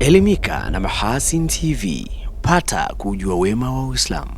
Elimika na Mahasin TV, pata kujua wema wa Uislamu.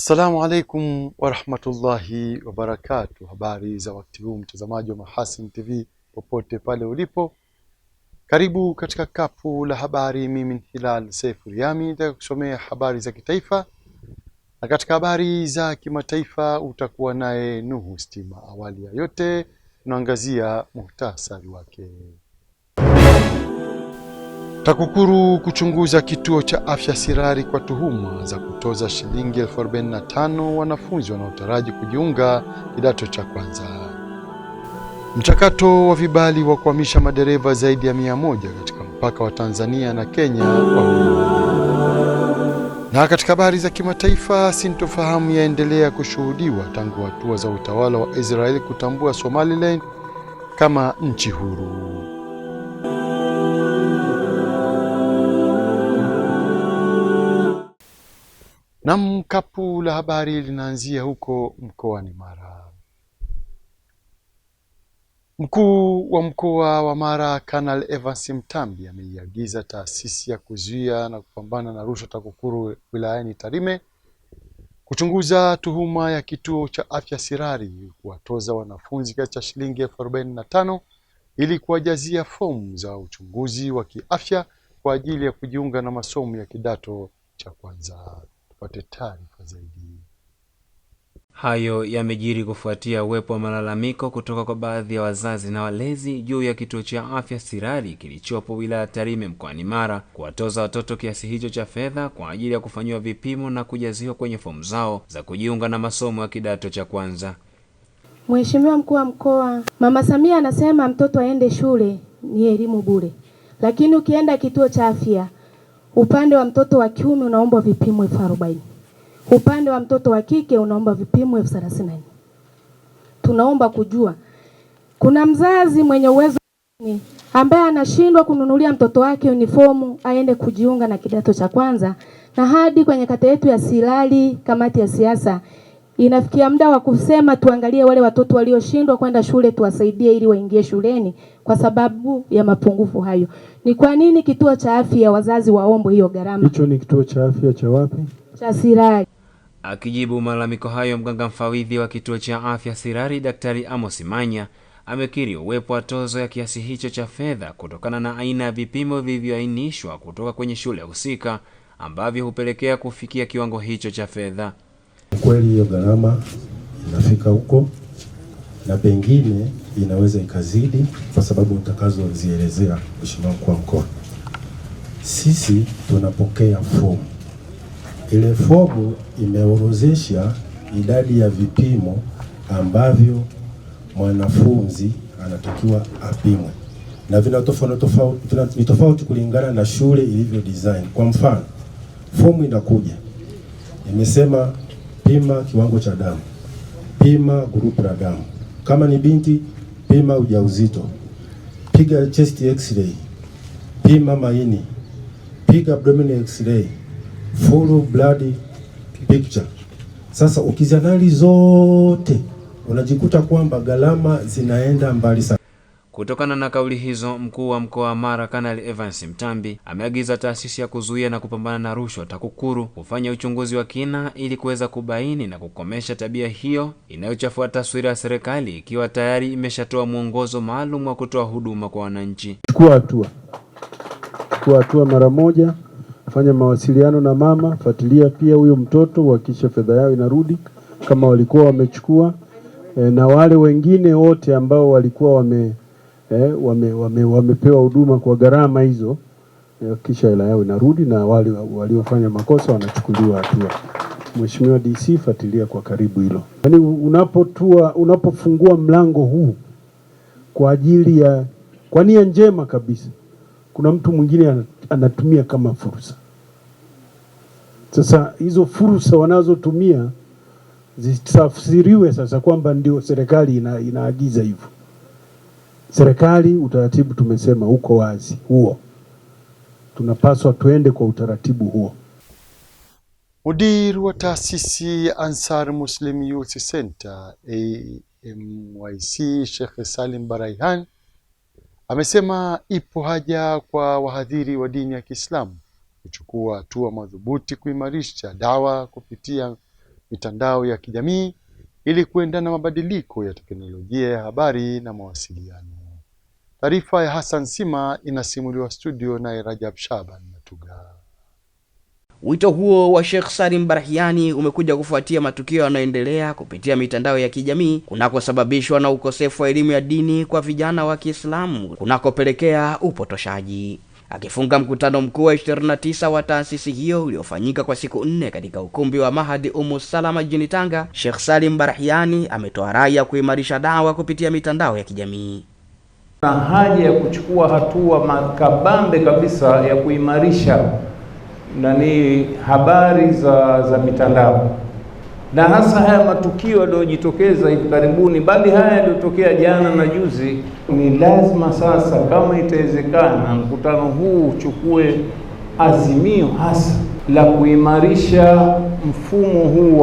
Assalamu alaikum wa rahmatullahi wa barakatuh. Habari za wakati huu mtazamaji wa Mahasin TV popote pale ulipo. Karibu katika kapu la habari. Mimi Hilal Seif Riyami nitakusomea habari za kitaifa. Na katika habari za kimataifa utakuwa naye Nuhu Stima. Awali ya yote tunaangazia muhtasari wake. TAKUKURU kuchunguza kituo cha afya Sirari kwa tuhuma za kutoza shilingi 45,000 wanafunzi wanaotaraji kujiunga kidato cha kwanza. Mchakato wa vibali wa kuhamisha madereva zaidi ya 100 katika mpaka wa Tanzania na Kenya Na katika habari za kimataifa, sintofahamu yaendelea kushuhudiwa tangu hatua za utawala wa Israeli kutambua Somaliland kama nchi huru. Na kapu la habari linaanzia huko mkoani Mara. Mkuu wa mkoa wa Mara Kanali Evans Mtambi ameiagiza taasisi ya kuzuia na kupambana na rushwa TAKUKURU wilayani Tarime kuchunguza tuhuma ya kituo cha afya Sirari kuwatoza wanafunzi kiasi cha shilingi 45,000 ili kuwajazia fomu za uchunguzi wa kiafya kwa ajili ya kujiunga na masomo ya kidato cha kwanza. Tupate taarifa zaidi. Hayo yamejiri kufuatia uwepo wa malalamiko kutoka kwa baadhi ya wazazi na walezi juu ya kituo cha afya Sirari kilichopo wilaya Tarime mkoani Mara kuwatoza watoto kiasi hicho cha fedha kwa ajili ya kufanyiwa vipimo na kujaziwa kwenye fomu zao za kujiunga na masomo ya kidato cha kwanza. Mheshimiwa Mkuu wa Mkoa, Mama Samia anasema mtoto aende shule ni elimu bure. Lakini ukienda kituo cha afya, upande wa mtoto wa kiume unaomba vipimo 40,000. Upande wa mtoto wa kike unaomba vipimo 30,000. Tunaomba kujua kuna mzazi mwenye uwezo ambaye anashindwa kununulia mtoto wake uniformu aende kujiunga na kidato cha kwanza, na hadi kwenye kata yetu ya Sirari kamati ya siasa inafikia muda wa kusema tuangalie wale watoto walioshindwa kwenda shule tuwasaidie ili waingie shuleni kwa sababu ya mapungufu hayo. Ni kwa nini kituo cha afya wazazi waombe hiyo gharama? Hicho ni kituo cha afya cha wapi? Cha Sirari. Akijibu malalamiko hayo, mganga mfawidhi wa kituo cha afya Sirari Daktari Amos Manya amekiri uwepo wa tozo ya kiasi hicho cha fedha kutokana na aina ya vipimo vilivyoainishwa kutoka kwenye shule husika ambavyo hupelekea kufikia kiwango hicho cha fedha. Kweli hiyo gharama inafika huko na pengine inaweza ikazidi kwa sababu utakazozielezea Mheshimiwa Mkuu wa Mkoa. Sisi tunapokea fomu. Ile fomu imeorodhesha idadi ya vipimo ambavyo mwanafunzi anatakiwa apimwe. Na ni tofauti kulingana na shule ilivyo design. Kwa mfano, fomu inakuja imesema pima kiwango cha damu, pima grupu la damu. Kama ni binti, pima ujauzito, piga chest x-ray, pima maini, piga abdominal x-ray, full blood picture. Sasa ukizianali zote unajikuta kwamba gharama zinaenda mbali sana. Kutokana na kauli hizo, mkuu wa mkoa wa Mara Kanali Evans Mtambi ameagiza taasisi ya kuzuia na kupambana na rushwa TAKUKURU kufanya uchunguzi wa kina ili kuweza kubaini na kukomesha tabia hiyo inayochafua taswira ya serikali ikiwa tayari imeshatoa mwongozo maalum wa kutoa huduma kwa wananchi. Chukua hatua mara moja, fanya mawasiliano na mama, fuatilia pia huyo mtoto, uhakikishe fedha yao inarudi kama walikuwa wamechukua, na wale wengine wote ambao walikuwa wamepewa huduma kwa gharama hizo, kisha hela yao inarudi, na wale waliofanya makosa wanachukuliwa hatua. Mheshimiwa DC, fuatilia kwa karibu hilo. Yaani unapofungua mlango huu kwa ajili ya kwa nia njema kabisa, kuna mtu mwingine anatumia kama fursa. Sasa hizo fursa wanazotumia zitafsiriwe sasa kwamba ndio serikali inaagiza hivyo. Serikali, utaratibu tumesema uko wazi huo. Tunapaswa tuende kwa utaratibu huo. Mudir wa taasisi ya Ansar Muslim Youth Center AMYC Sheikh Salim Baraihan amesema ipo haja kwa wahadhiri wa dini ya Kiislamu kuchukua hatua madhubuti kuimarisha dawa kupitia mitandao ya kijamii ili kuendana na mabadiliko ya teknolojia ya habari na mawasiliano. Taarifa ya Hassan Sima inasimuliwa studio na Rajab Shaban Matuga. Wito huo wa Sheikh Salim Baraihan umekuja kufuatia matukio yanayoendelea kupitia mitandao ya kijamii kunakosababishwa na ukosefu wa elimu ya dini kwa vijana wa Kiislamu kunakopelekea upotoshaji. Akifunga mkutano mkuu wa 29 wa taasisi hiyo uliofanyika kwa siku 4 katika ukumbi wa Mahadi Salama jijini Tanga, Sheikh Salim Baraihan ametoa rai ya kuimarisha dawa kupitia mitandao ya kijamii. Na haja ya kuchukua hatua makabambe kabisa ya kuimarisha habari za mitandao, na hasa haya matukio yaliyojitokeza hivi karibuni, bali haya yaliyotokea jana na juzi. Ni lazima sasa, kama itawezekana, mkutano huu uchukue azimio hasa la kuimarisha mfumo huu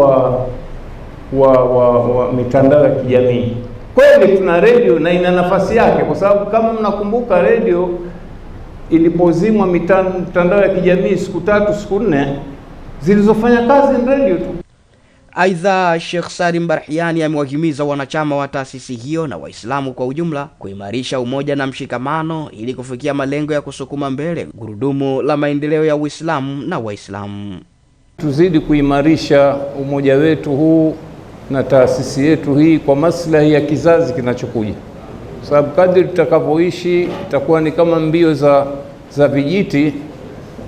wa mitandao ya kijamii. Kweli tuna radio na ina nafasi yake, kwa sababu kama mnakumbuka radio ilipozimwa mitandao ya kijamii siku 3 siku 4 zilizofanya kazi ni radio tu. Aidha, Sheikh Salim Baraihan amewahimiza wanachama wa taasisi hiyo na Waislamu kwa ujumla kuimarisha umoja na mshikamano ili kufikia malengo ya kusukuma mbele gurudumu la maendeleo ya Uislamu na Waislamu. Tuzidi kuimarisha umoja wetu huu na taasisi yetu hii kwa maslahi ya kizazi kinachokuja. Sababu kadri tutakavyoishi itakuwa ni kama mbio za vijiti,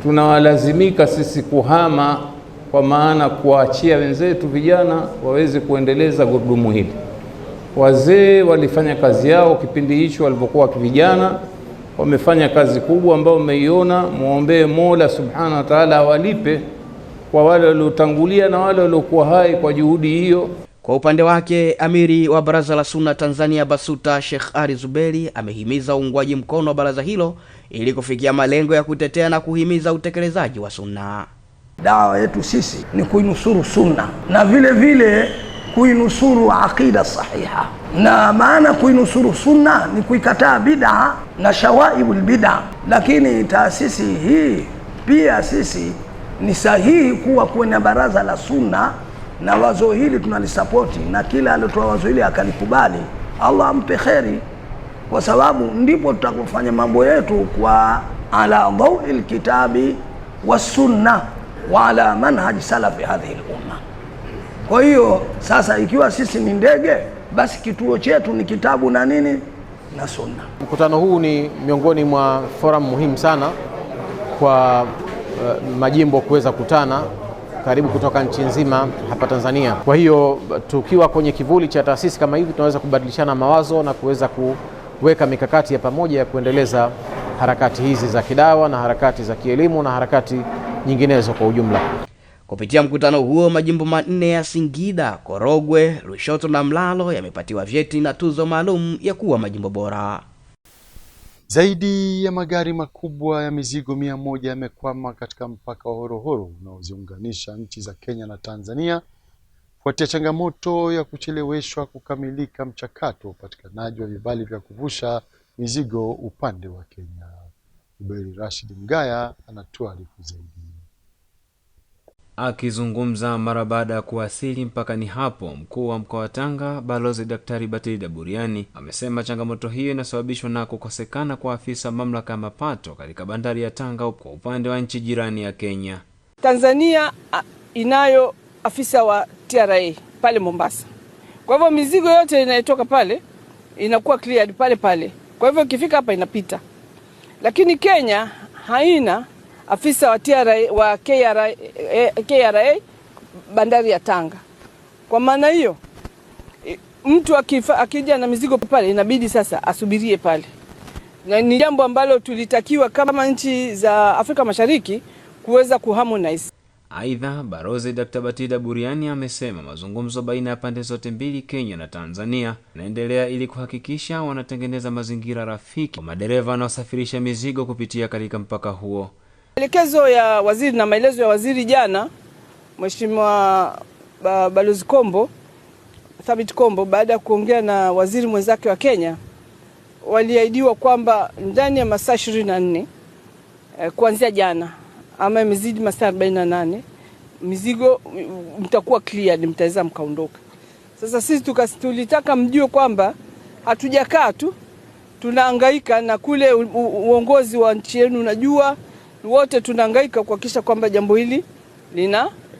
tunawalazimika sisi kuhama, kwa maana kuachia wenzetu vijana waweze kuendeleza gurudumu hili. Wazee walifanya kazi yao kipindi hicho walipokuwa vijana, wamefanya kazi kubwa ambayo umeiona. Muombe Mola Subhanahu wa Ta'ala awalipe kwa wale waliotangulia na wale waliokuwa hai kwa juhudi hiyo. Kwa upande wake, Amiri wa Baraza la Sunna Tanzania Basuta Sheikh Ali Zuberi amehimiza uungwaji mkono wa baraza hilo ili kufikia malengo ya kutetea na kuhimiza utekelezaji wa sunna. Dawa yetu sisi ni kuinusuru sunna na vile vile kuinusuru aqida sahiha, na maana kuinusuru sunna ni kuikataa bid'a na shawaibul bid'a. Lakini taasisi hii pia sisi ni sahihi kuwa kwenye baraza la sunna, na wazo hili tunalisapoti, na kila aliyotoa wazo hili akalikubali, Allah ampe kheri, kwa sababu ndipo tutakufanya mambo yetu kwa ala dhawil kitabi was sunna wa ala manhaj salafi hadhihi al-umma. Kwa hiyo sasa, ikiwa sisi ni ndege, basi kituo chetu ni kitabu na nini na sunna. Mkutano huu ni miongoni mwa forum muhimu sana kwa majimbo kuweza kutana karibu kutoka nchi nzima hapa Tanzania. Kwa hiyo tukiwa kwenye kivuli cha taasisi kama hivi, tunaweza kubadilishana mawazo na kuweza kuweka mikakati ya pamoja ya kuendeleza harakati hizi za kidawa na harakati za kielimu na harakati nyinginezo kwa ujumla. Kupitia mkutano huo, majimbo 4 ya Singida, Korogwe, Lushoto na Mlalo yamepatiwa vyeti na tuzo maalum ya kuwa majimbo bora. Zaidi ya magari makubwa ya mizigo 100 yamekwama katika mpaka wa Horohoro unaoziunganisha nchi za Kenya na Tanzania kufuatia changamoto ya kucheleweshwa kukamilika mchakato wa upatikanaji wa vibali vya kuvusha mizigo upande wa Kenya. Uberi Rashid Mgaya anatuarifu zaidi. Akizungumza mara baada ya kuwasili mpakani hapo, mkuu wa mkoa wa Tanga Balozi Daktari Batilda Buriani amesema changamoto hiyo inasababishwa na kukosekana kwa afisa mamlaka ya mapato katika bandari ya Tanga kwa upande wa nchi jirani ya Kenya. Tanzania inayo afisa wa TRA pale Mombasa. Kwa hivyo mizigo yote inayotoka pale inakuwa cleared pale pale. Kwa hivyo ikifika hapa inapita. Lakini Kenya haina afisa wa TRA wa KRA bandari ya Tanga. Kwa maana hiyo mtu akija na mizigo pale inabidi sasa asubirie pale. Na ni jambo ambalo tulitakiwa kama nchi za Afrika Mashariki kuweza kuharmonize. Aidha, Balozi Dr. Batilda Buriani amesema mazungumzo baina ya pande zote mbili, Kenya na Tanzania, yanaendelea ili kuhakikisha wanatengeneza mazingira rafiki kwa madereva wanaosafirisha mizigo kupitia katika mpaka huo. Maelekezo ya waziri na maelezo ya waziri jana, Mheshimiwa Balozi Kombo, Thabit Kombo, baada ya kuongea na waziri mwenzake wa Kenya, waliahidiwa kwamba ndani ya masaa 24 kuanzia jana ama imezidi masaa 48 mizigo mtakuwa cleared, mtaweza mkaondoka. Sasa sisi tulitaka mjue kwamba hatujakaa tu tunahangaika, na kule uongozi wa nchi yenu unajua wote tunahangaika kuhakikisha kwamba jambo hili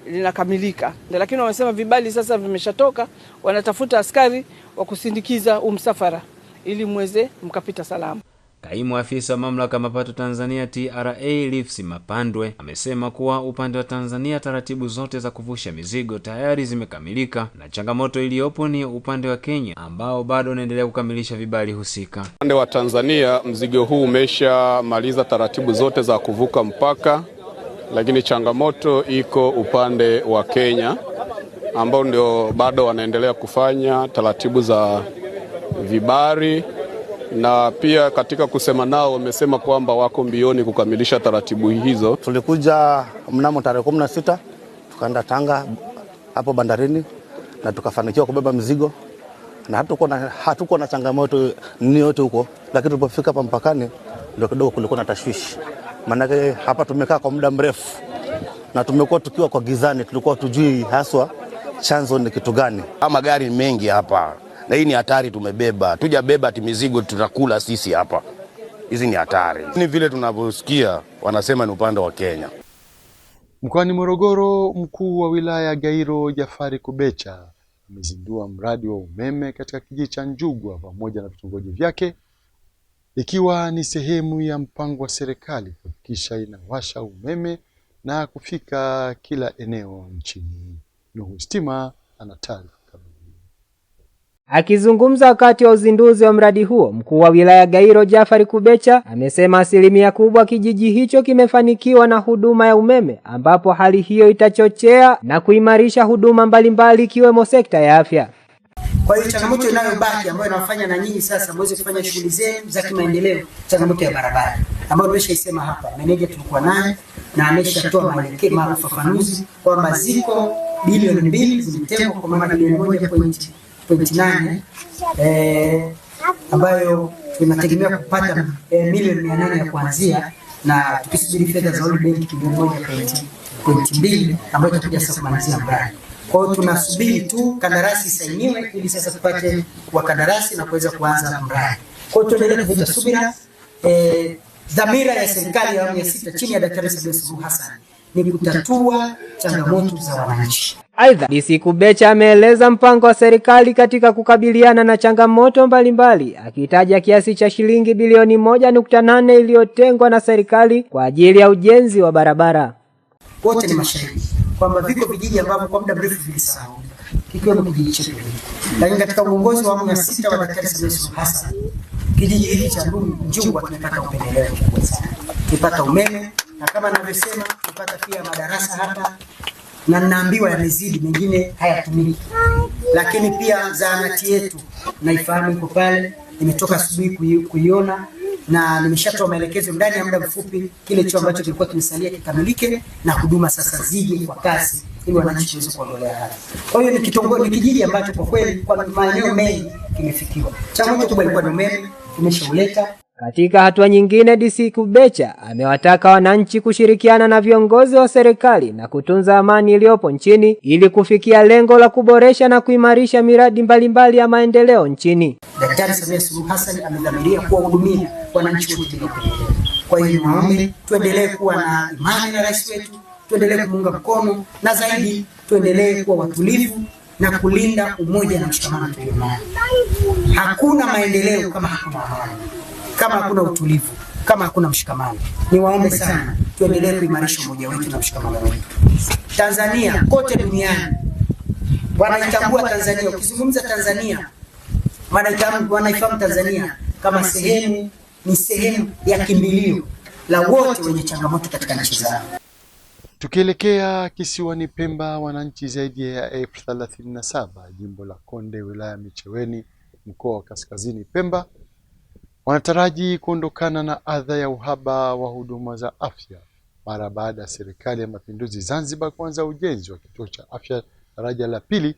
linakamilika. Lakini wamesema vibali sasa vimeshatoka, wanatafuta askari wa kusindikiza msafara ili muweze mkapita salama. Kaimu afisa mamlaka mapato Tanzania TRA Lifsi Mapandwe amesema kuwa upande wa Tanzania taratibu zote za kuvusha mizigo tayari zimekamilika, na changamoto iliyopo ni upande wa Kenya ambao bado unaendelea kukamilisha vibali husika. Upande wa Tanzania mzigo huu umeshamaliza taratibu zote za kuvuka mpaka, lakini changamoto iko upande wa Kenya ambao ndio bado wanaendelea kufanya taratibu za vibali, na pia katika kusema nao wamesema kwamba wako mbioni kukamilisha taratibu hizo. Tulikuja mnamo tarehe 16 tukaenda Tanga hapo bandarini na tukafanikiwa kubeba mzigo, na hatukuwa na changamoto ni yote huko, lakini tulipofika hapa mpakani ndio kidogo kulikuwa na tashwishi. Maana hapa tumekaa kwa muda mrefu na tumekuwa tukiwa kwa gizani, tulikuwa tujui haswa chanzo ni kitu gani. Magari mengi hapa na hii ni hatari tumebeba. Tujabeba ati mizigo tutakula sisi hapa. Hizi ni hatari. Ni vile tunavyosikia wanasema ni upande wa Kenya. Mkoani Morogoro, mkuu wa wilaya Gairo Jafari Kubecha amezindua mradi wa umeme katika kijiji cha Njugwa pamoja na vitongoji vyake, ikiwa ni sehemu ya mpango wa serikali kuhakikisha inawasha umeme na kufika kila eneo nchini. Nuhu Stima ana taarifa. Akizungumza wakati wa uzinduzi wa mradi huo, mkuu wa wilaya Gairo Jafari Kubecha amesema asilimia kubwa kijiji hicho kimefanikiwa na huduma ya umeme, ambapo hali hiyo itachochea na kuimarisha huduma mbalimbali ikiwemo sekta ya afya. Kwa hiyo changamoto inayobaki ambayo inafanya na nyinyi sasa mweze kufanya shughuli zenu za kimaendeleo, changamoto ya barabara ambayo nimeshaisema hapa. Meneja tulikuwa naye na ameshatoa maelekezo na ufafanuzi kwamba ziko bilioni 2 zimetengwa kwa maana bilioni 1.8 ambayo tunategemea kupata milioni 800 ya kuanzia, na tukisubiri fedha za World Bank bilioni 1.2 ambayo tutakuja sasa kumalizia mradi. Kwa hiyo tunasubiri tu kandarasi sainiwe ili sasa tupate wakandarasi na kuweza kuanza mradi. Kwa hiyo tuendelee kuvuta subira. Dhamira ya serikali ya awamu ya 6 chini ya Daktari Samia Suluhu Hassan ni kutatua changamoto za wananchi. Aidha, DC Kubecha ameeleza mpango wa serikali katika kukabiliana na changamoto mbalimbali, akitaja kiasi cha shilingi bilioni 1.8 iliyotengwa na serikali kwa ajili ya ujenzi wa barabara. Wote ni mashahidi kwamba viko vijiji ambavyo kwa muda mrefu vilisahau, kikiwemo kijiji chetu. Lakini katika uongozi wa awamu ya 6 wa Daktari Samia Suluhu Hassan, kijiji hiki cha Njugwa tumepata upendeleo mkubwa sana. Tupata umeme, na kama ninavyosema tupata pia madarasa hapa, na ninaambiwa yamezidi, mengine hayatumiki. Lakini pia zahanati yetu naifahamu iko pale, nimetoka asubuhi kuiona na nimeshatoa maelekezo ndani ya muda mfupi kile choo ambacho kilikuwa kimesalia kikamilike na huduma sasa zije kwa kasi ili wananchi waweze kuondolea haya. Kwa hiyo ni kitongoji, ni kijiji ambacho kwa kweli kwa maeneo mengi kimefikiwa. Changamoto kubwa ilikuwa ni umeme, tumeshauleta. Katika hatua nyingine, DC Kubecha amewataka wananchi kushirikiana na viongozi wa serikali na kutunza amani iliyopo nchini ili kufikia lengo la kuboresha na kuimarisha miradi mbalimbali ya maendeleo nchini. Daktari Samia Suluhu Hassan amedhamiria kuwahudumia wananchi wote. Kwa hiyo naomba tuendelee kuwa na imani na rais wetu, tuendelee kumuunga mkono na zaidi tuendelee kuwa watulivu na kulinda umoja na mshikamano tulionao. Hakuna maendeleo kama hakuna amani, kama hakuna utulivu, kama hakuna mshikamano. Niwaombe sana tuendelee kuimarisha umoja wetu na mshikamano wetu. Tanzania kote duniani wanaitambua Tanzania. Ukizungumza Tanzania, wanaifahamu Tanzania kama sehemu ya kimbilio la wote wenye changamoto katika nchi zao. Tukielekea kisiwani Pemba, wananchi zaidi ya 37 jimbo la Konde, wilaya Micheweni, mkoa wa Kaskazini Pemba, wanataraji kuondokana na adha ya uhaba wa huduma za afya mara baada ya Serikali ya Mapinduzi Zanzibar kuanza ujenzi wa kituo cha afya daraja la pili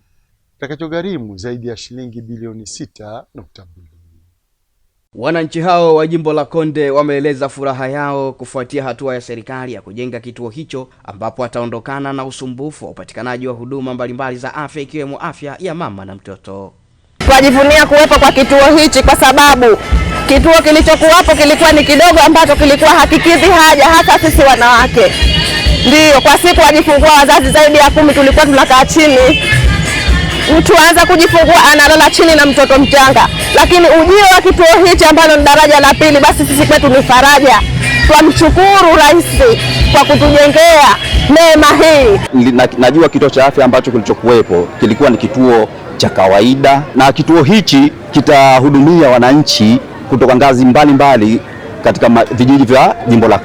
kitakachogharimu zaidi ya shilingi bilioni 6.2. Wananchi hao wa jimbo la Konde wameeleza furaha yao kufuatia hatua ya serikali ya kujenga kituo hicho, ambapo wataondokana na usumbufu wa upatikanaji wa huduma mbalimbali za afya ikiwemo afya ya mama na mtoto. Tunajivunia kuwepo kwa kituo hichi kwa sababu kituo kilichokuwapo kilikuwa ni kidogo ambacho kilikuwa hakikidhi haja hata sisi wanawake. Ndio kwa siku wajifungua wazazi zaidi ya 10 tulikuwa tunakaa chini. Mtu anza kujifungua analala chini na mtoto mchanga. Lakini ujio wa kituo hichi ambalo ni daraja la pili, basi sisi kwetu ni faraja. Tunamshukuru rais kwa kutujengea neema hii. Najua kituo cha afya ambacho kilichokuwepo kilikuwa ni kituo cha kawaida, na kituo hichi kitahudumia wananchi kutoka ngazi mbalimbali katika vijiji vya jimbo la.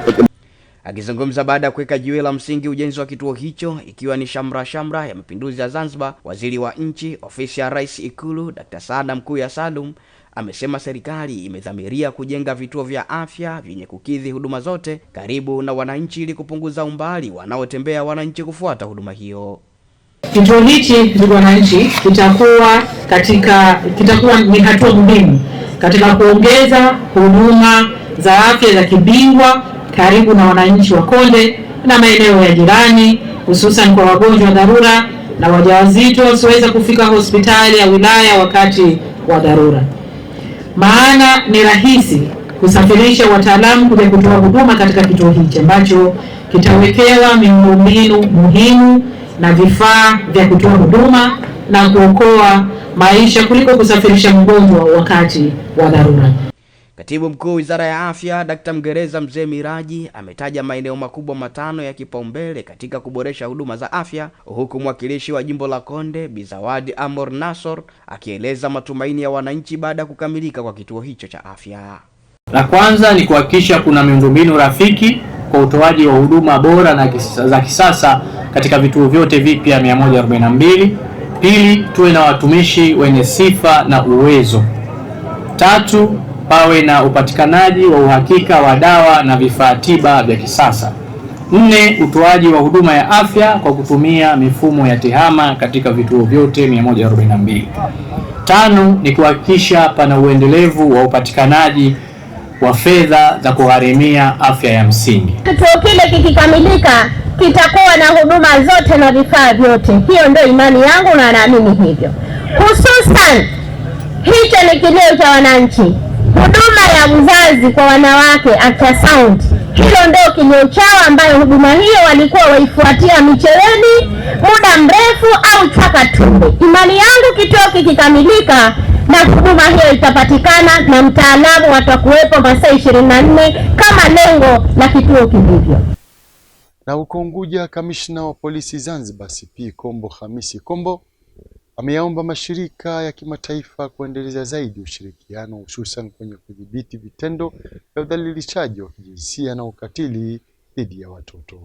Akizungumza baada ya kuweka jiwe la msingi ujenzi wa kituo hicho, ikiwa ni shamra ya mapinduzi ya Zanzibar, waziri wa nchi ofisi ya rais Ikulu Dr. Saada Mkuya Salum amesema serikali imedhamiria kujenga vituo vya afya vyenye kukidhi huduma zote karibu na wananchi ili kupunguza umbali wanaotembea wananchi kufuata huduma hiyo. Kituo hichi ndugu wananchi kitakuwa ni hatua muhimu katika kuongeza huduma za afya za kibingwa karibu na wananchi wa Konde na maeneo ya jirani, hususan kwa wagonjwa wa dharura na wajawazito wasioweza kufika hospitali ya wilaya wakati wa dharura. Maana ni rahisi kusafirisha wataalamu kuja kutoa huduma katika kituo hichi ambacho kitawekewa miundombinu muhimu na vifaa vya kutoa huduma na kuokoa maisha kuliko kusafirisha mgonjwa wakati wa dharura. Katibu Mkuu Wizara ya Afya Dr. Mgereza Mzee Miraji ametaja maeneo makubwa 5 ya kipaumbele katika kuboresha huduma za afya, huku mwakilishi wa jimbo la Konde Bizawadi Amor Nasor akieleza matumaini ya wananchi baada ya kukamilika kwa kituo hicho cha afya. La kwanza ni kuhakikisha kuna miundombinu rafiki kwa utoaji wa huduma bora na za kisasa katika vituo vyote vipya 142. Pili, tuwe na watumishi wenye sifa na uwezo. 3, pawe na upatikanaji wa uhakika wa dawa na vifaa tiba vya kisasa. 4, utoaji wa huduma ya afya kwa kutumia mifumo ya tehama katika vituo vyote 142. 5, ni kuhakikisha pana uendelevu wa upatikanaji wa fedha za kugharimia afya ya msingi. Kituo kile kikikamilika kitakuwa na huduma zote na vifaa vyote. Hiyo ndio imani yangu na naamini hivyo. Hususan hicho ni kilio cha wananchi. Huduma ya uzazi kwa wanawake, ultrasound, hilo ndio kilio chao, ambayo huduma hiyo walikuwa waifuatia Micheweni muda mrefu au Chakatumbe. Imani yangu kituo kikikamilika na huduma hiyo itapatikana na mtaalamu atakuwepo masaa 24 kama lengo la kituo kilivyo. Na huko Unguja, kamishna wa polisi Zanzibar CP Kombo Hamisi Kombo ameyaomba mashirika ya kimataifa kuendeleza zaidi ushirikiano, hususan kwenye kudhibiti vitendo vya udhalilishaji wa kijinsia na ukatili dhidi ya watoto.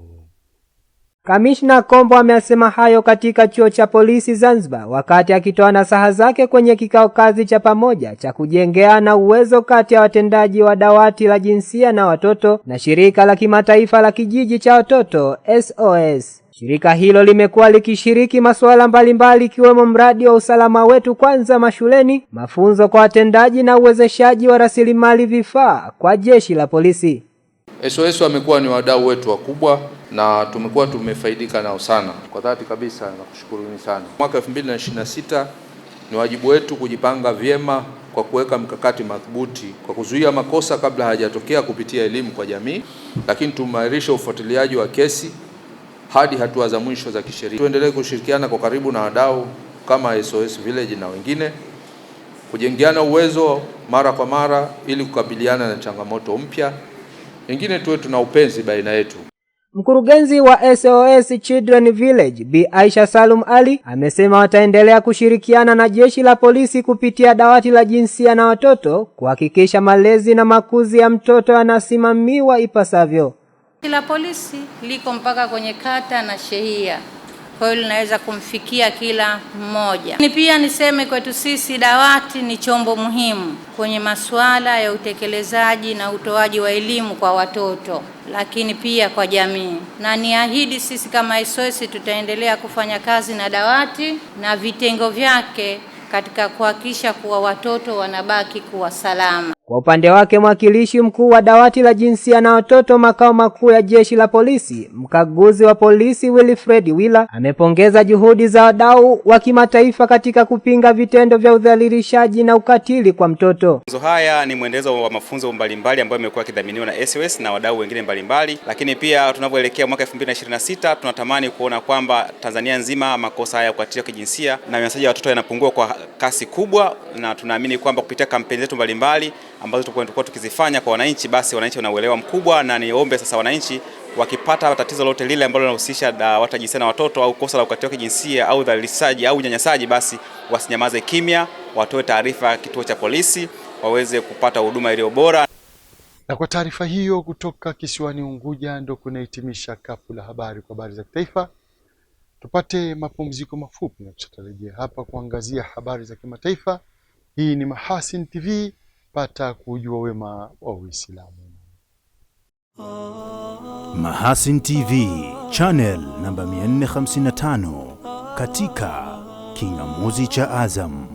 Kamishna Kombo amesema hayo katika chuo cha polisi Zanzibar wakati akitoa nasaha zake kwenye kikao kazi cha pamoja cha kujengeana uwezo kati ya watendaji wa dawati la jinsia na watoto na shirika la kimataifa la kijiji cha watoto SOS. Shirika hilo limekuwa likishiriki masuala mbalimbali ikiwemo mradi wa usalama wetu kwanza mashuleni, mafunzo kwa watendaji na uwezeshaji wa rasilimali vifaa kwa jeshi la polisi. SOS wamekuwa ni wadau wetu wakubwa na tumekuwa tumefaidika nao sana. Kwa dhati kabisa nakushukuruni sana. Mwaka 2026 ni wajibu wetu kujipanga vyema kwa kuweka mkakati madhubuti kwa kuzuia makosa kabla hayajatokea kupitia elimu kwa jamii, lakini tumairisha ufuatiliaji wa kesi hadi hatua za mwisho za kisheria. Tuendelee kushirikiana kwa karibu na wadau kama SOS Village na wengine, kujengeana uwezo mara kwa mara ili kukabiliana na changamoto mpya. Wengine tuwe tuna upenzi baina yetu. Mkurugenzi wa SOS Children Village Bi Aisha Salum Ali amesema wataendelea kushirikiana na jeshi la polisi kupitia dawati la jinsia na watoto kuhakikisha malezi na makuzi ya mtoto yanasimamiwa ipasavyo. La polisi liko mpaka kwenye kata na shehia, kwa hiyo linaweza kumfikia kila mmoja. Ni pia niseme kwetu sisi dawati ni chombo muhimu kwenye masuala ya utekelezaji na utoaji wa elimu kwa watoto, lakini pia kwa jamii. Na niahidi sisi kama SOS tutaendelea kufanya kazi na dawati na vitengo vyake katika kuhakikisha kuwa watoto wanabaki kuwa salama. Kwa upande wake mwakilishi mkuu wa dawati la jinsia na watoto makao makuu ya jeshi la polisi, mkaguzi wa polisi Wilfred Willa amepongeza juhudi za wadau wa kimataifa katika kupinga vitendo vya udhalilishaji na ukatili kwa mtoto. Mafunzo haya ni mwendelezo wa mafunzo mbalimbali ambayo yamekuwa yakidhaminiwa na SOS na wadau wengine mbalimbali, lakini pia tunavyoelekea mwaka 2026 tunatamani kuona kwamba Tanzania nzima makosa haya ya ukatili wa kijinsia na unyanyasaji wa watoto yanapungua kwa kasi kubwa, na tunaamini kwamba kupitia kampeni zetu mbalimbali ambazo tutakuwa tukizifanya kwa wananchi, basi wananchi wanauelewa mkubwa, na niombe sasa wananchi wakipata tatizo lote lile ambalo linahusisha watu jinsia na watoto au kosa la ukatili wa kijinsia au udhalilishaji au unyanyasaji, basi wasinyamaze kimya, watoe taarifa kituo cha polisi waweze kupata huduma iliyo bora. Na kwa taarifa hiyo kutoka kisiwani Unguja ndo kunahitimisha kapu la habari kwa habari za kitaifa. Tupate mapumziko mafupi na tutarejea hapa kuangazia habari za kimataifa. Hii ni Mahasin TV, pata kujua wema wa Uislamu. Mahasin TV, channel namba 455 katika kingamuzi cha Azam.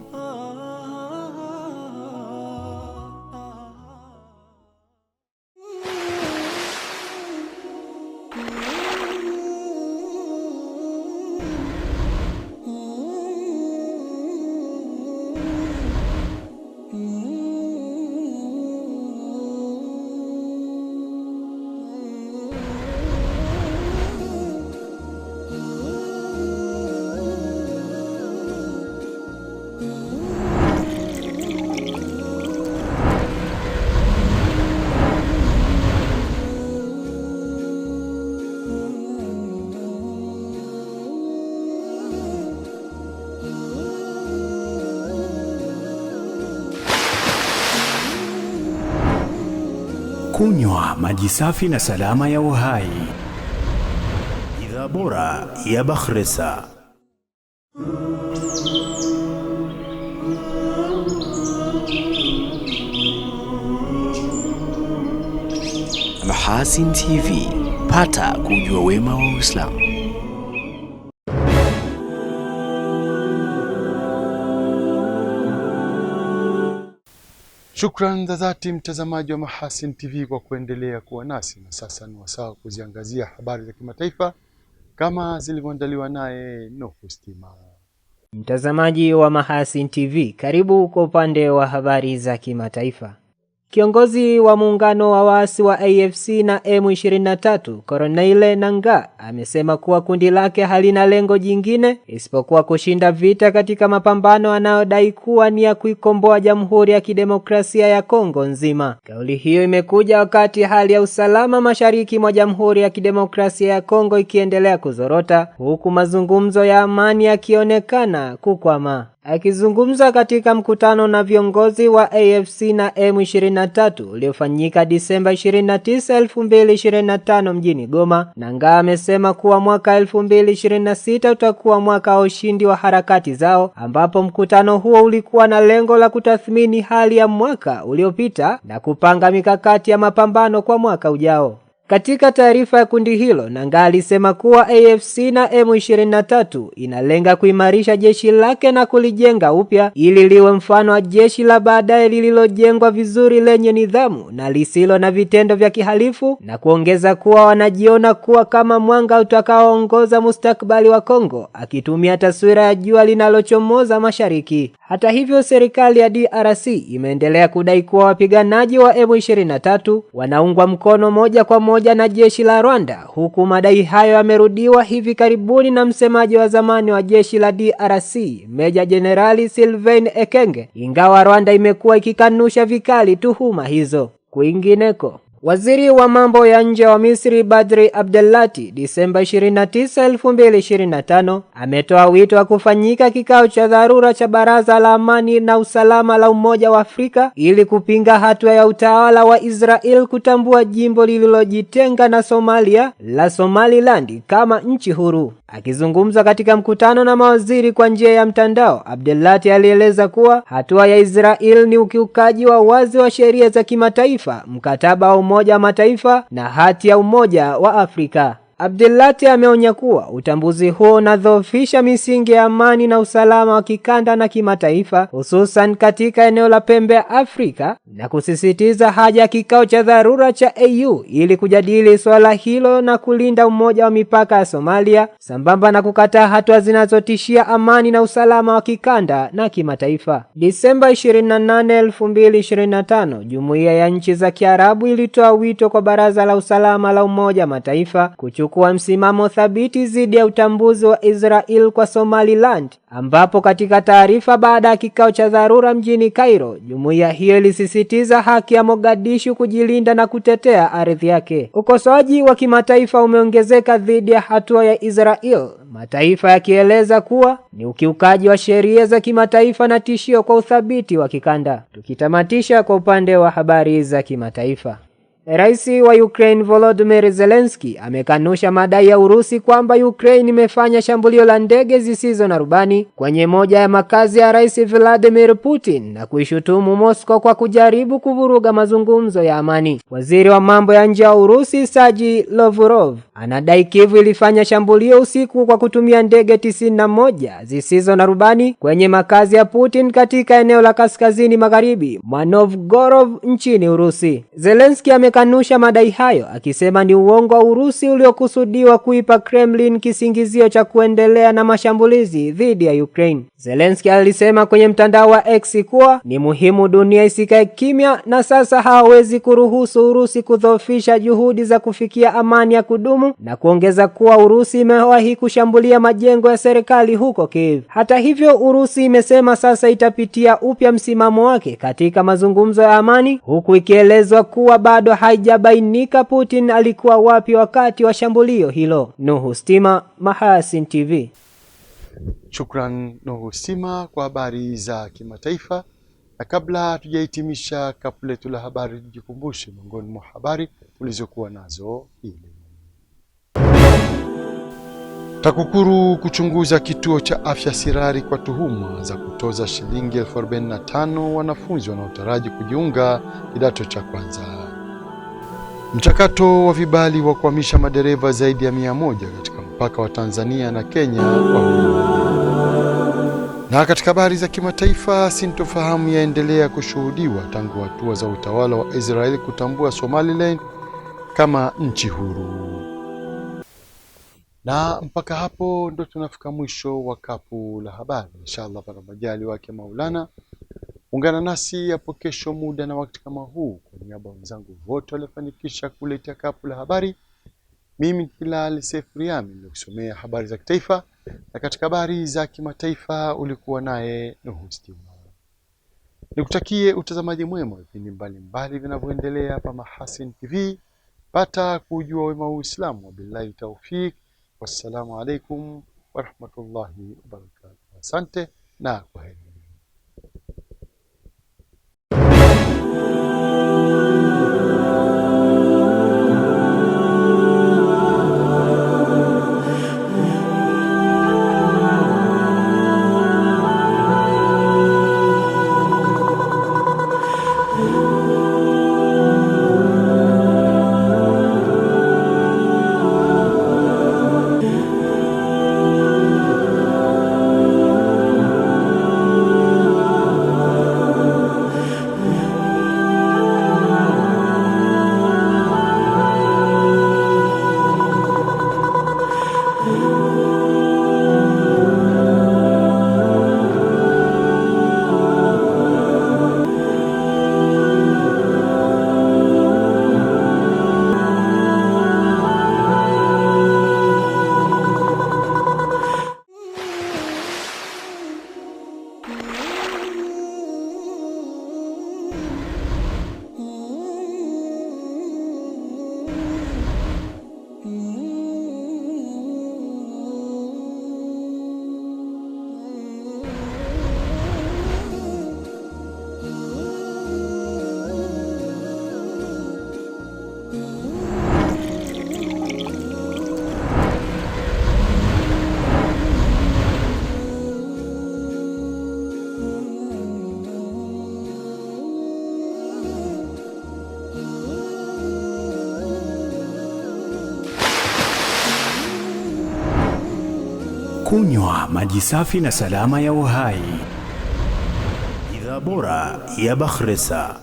Kunywa maji safi na salama ya uhai. Bidhaa bora ya Bakhresa. Mahasin TV, pata kujua wema wa Uislamu. Shukran za dhati mtazamaji wa Mahasin TV kwa kuendelea kuwa nasi, na sasa ni wasaa kuziangazia habari za kimataifa kama zilivyoandaliwa naye Nuhu Stima. Mtazamaji wa Mahasin TV, karibu kwa upande wa habari za kimataifa. Kiongozi wa muungano wa waasi wa AFC na M23, Corneille Nangaa, amesema kuwa kundi lake halina lengo jingine isipokuwa kushinda vita katika mapambano yanayodai kuwa ni ya kuikomboa Jamhuri ya Kidemokrasia ya Kongo nzima. Kauli hiyo imekuja wakati hali ya usalama mashariki mwa Jamhuri ya Kidemokrasia ya Kongo ikiendelea kuzorota, huku mazungumzo ya amani yakionekana kukwama. Akizungumza katika mkutano na viongozi wa AFC na M23 uliofanyika Disemba 29, 2025 mjini Goma, Nangaa amesema kuwa mwaka 2026 utakuwa mwaka wa ushindi wa harakati zao, ambapo mkutano huo ulikuwa na lengo la kutathmini hali ya mwaka uliopita na kupanga mikakati ya mapambano kwa mwaka ujao. Katika taarifa ya kundi hilo, Nangaa alisema kuwa AFC na M23 inalenga kuimarisha jeshi lake na kulijenga upya ili liwe mfano wa jeshi la baadaye lililojengwa vizuri, lenye nidhamu na lisilo na vitendo vya kihalifu, na kuongeza kuwa wanajiona kuwa kama mwanga utakaoongoza mustakabali wa Kongo, akitumia taswira ya jua linalochomoza mashariki. Hata hivyo, serikali ya DRC imeendelea kudai kuwa wapiganaji wa M23 wanaungwa mkono moja kwa moja na jeshi la Rwanda, huku madai hayo yamerudiwa hivi karibuni na msemaji wa zamani wa jeshi la DRC, Meja Jenerali Sylvain Ekenge, ingawa Rwanda imekuwa ikikanusha vikali tuhuma hizo. Kwingineko, waziri wa mambo ya nje wa Misri Badri Abdelati Disemba 29, 2025 ametoa wito wa kufanyika kikao cha dharura cha Baraza la Amani na Usalama la Umoja wa Afrika ili kupinga hatua ya utawala wa Israel kutambua jimbo lililojitenga na Somalia la Somaliland kama nchi huru. Akizungumza katika mkutano na mawaziri kwa njia ya mtandao, Abdelati alieleza kuwa hatua ya Israel ni ukiukaji wa wazi wa sheria za kimataifa, mkataba wa Umoja wa Mataifa na hati ya Umoja wa Afrika. Abdelati ameonya kuwa utambuzi huo unadhoofisha misingi ya amani na usalama wa kikanda na kimataifa, hususan katika eneo la pembe ya Afrika, na kusisitiza haja ya kikao cha dharura cha AU ili kujadili swala hilo na kulinda umoja wa mipaka ya Somalia, sambamba na kukataa hatua zinazotishia amani na usalama wa kikanda na kimataifa. Disemba 28, 2025, Jumuiya ya Nchi za Kiarabu ilitoa wito kwa Baraza la Usalama la Umoja wa Mataifa kuwa msimamo thabiti dhidi ya utambuzi wa Israel kwa Somaliland, ambapo katika taarifa baada ya kikao cha dharura mjini Cairo, jumuiya hiyo ilisisitiza haki ya Mogadishu kujilinda na kutetea ardhi yake. Ukosoaji wa kimataifa umeongezeka dhidi ya hatua ya Israel, mataifa yakieleza kuwa ni ukiukaji wa sheria za kimataifa na tishio kwa uthabiti wa kikanda. Tukitamatisha kwa upande wa habari za kimataifa, Rais wa Ukraine Volodymyr Zelensky amekanusha madai ya Urusi kwamba Ukraine imefanya shambulio la ndege zisizo na rubani kwenye moja ya makazi ya Rais Vladimir Putin na kuishutumu Moscow kwa kujaribu kuvuruga mazungumzo ya amani. Waziri wa mambo ya nje wa Urusi Sergei Lavrov anadai Kiev ilifanya shambulio usiku kwa kutumia ndege 91 zisizo na rubani kwenye makazi ya Putin katika eneo la kaskazini magharibi mwa Novgorod nchini Urusi. Zelensky amekanusha madai hayo, akisema ni uongo wa Urusi uliokusudiwa kuipa Kremlin kisingizio cha kuendelea na mashambulizi dhidi ya Ukraine. Zelensky alisema kwenye mtandao wa X kuwa ni muhimu dunia isikae kimya na sasa hawezi kuruhusu Urusi kudhoofisha juhudi za kufikia amani ya kudumu, na kuongeza kuwa Urusi imewahi kushambulia majengo ya serikali huko Kiev. Hata hivyo, Urusi imesema sasa itapitia upya msimamo wake katika mazungumzo ya amani, huku ikielezwa kuwa bado haijabainika Putin alikuwa wapi wakati wa shambulio hilo. Nuhu Stima, Mahasin TV. Shukran Nuhu Stima kwa habari za kimataifa. Na kabla hatujahitimisha kapu letu la habari, tujikumbushe miongoni mwa habari ulizokuwa nazo hili. TAKUKURU kuchunguza kituo cha afya Sirari kwa tuhuma za kutoza shilingi 45,000 wanafunzi wanaotaraji kujiunga kidato cha kwanza. Mchakato wa vibali wa kuhamisha madereva zaidi ya 100 katika mpaka wa Tanzania na Kenya na katika habari za kimataifa, sintofahamu yaendelea kushuhudiwa tangu hatua za utawala wa Israeli kutambua Somaliland kama nchi huru. Na mpaka hapo ndo tunafika mwisho wa kapu la habari. Inshallah para majali wake Maulana, ungana nasi hapo kesho muda na wakati kama huu. Kwa niaba wenzangu wote waliofanikisha kuletea kapu la habari, mimi Hilal Sefriami nilikusomea habari za kitaifa, na katika habari za kimataifa ulikuwa naye Nuhu Stima. Nikutakie utazamaji mwema wa vipindi mbalimbali vinavyoendelea hapa Mahasin TV. Pata kujua wema wa Uislamu. Wabillahi tawfik. Wassalamu alaikum warahmatullahi wabarakatuh. Asante na kwaheri. Kunywa maji safi na salama ya uhai. Bidhaa bora ya Bakhresa.